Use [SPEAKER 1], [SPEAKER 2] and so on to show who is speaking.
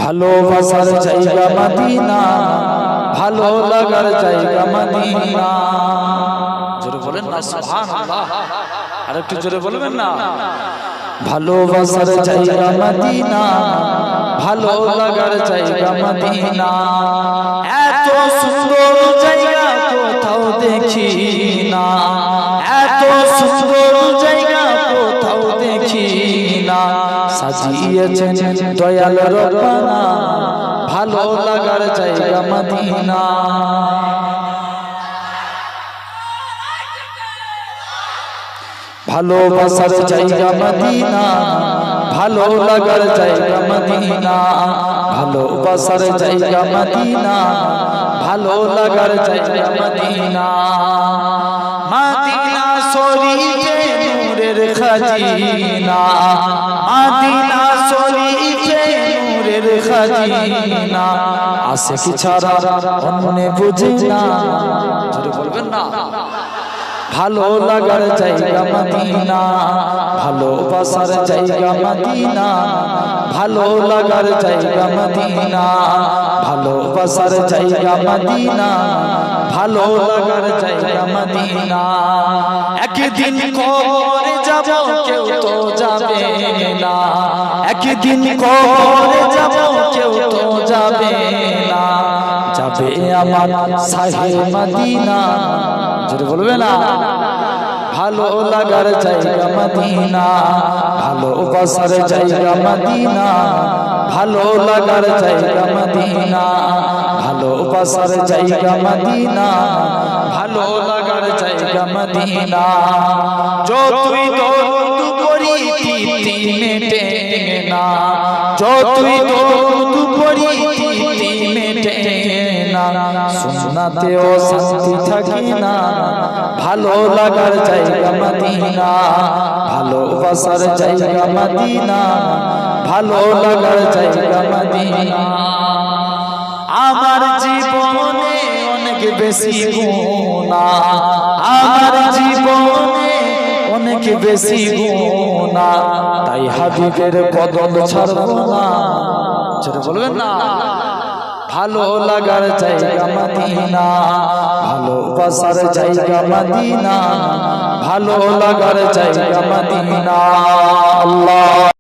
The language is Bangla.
[SPEAKER 1] ভালোবাসার জায়গা মদিনা, ভালো লাগার জায়গা মদিনা। জোরে বলেন না সুবহানাল্লাহ, আরেকটু জোরে বলবেন না। ভালোবাসার জায়গা মদিনা, ভালো লাগার জায়গা মদিনা। এত সুন্দর জায়গা কোথাও দেখি না, এত সুন্দর জায়গা কোথাও দেখি না। সাজিয়েছেন দয়াল রব্বানা, ভালো লাগার জায়গা মদিনা। ভালোবাসার জায়গা মদিনা, ভালো লাগার জায়গা মদিনা। ভালোবাসার জায়গা মদিনা, ভালো লাগার জায়গা মদিনা। মদিনা শরীফে নূরের খাজিনা, মদিনা শরীফে নূরের খাজিনা। আশিক ছাড়া অন্য বুঝি না, জোরে বলবেন না। ভালো লাগার জায়গা মদিনা, ভালোবাসার জায়গা মদিনা, ভালো লাগার জায়গা মদিনা। ভালোবাসার জায়গা মদিনা, ভালো লাগার জায়গা মদিনা। একদিন কবরে যাব কেউ তো যাবে না, একদিন কবরে যাব কেউ তো যাবে না। যাবে আমার শাহে মদিনা, জোরে বলবে না। ভালো লাগার জায়গা মদিনা, ভালোবাসার জায়গা মদিনা, ভালো লাগার জায়গা মদিনা। ভালোবাসার জায়গা মদিনা, ভালো লাগার জায়গা মদিনা। যতই দরুদ পড়ি তিতি মেটে না, যতই দরুদ পড়ি তিতি মেটে না। সুন্নাতেও শান্তি থাকে না, ভালো লাগার জায়গা মদিনা। ভালোবাসার জায়গা মদিনা, ভালো লাগার জায়গা মদিনা। আমার জীবনে অনেক বেশি গুনাহ, আমার জীবনে অনেক বেশি গুনাহ। তাই হাবিবের কদম ছাড়ব না, যেটা বলবেন না। ভালো লাগার জায়গা মদিনা, ভালোবাসার জায়গা মদিনা, ভালো লাগার জায়গা মদিনা। আল্লাহ।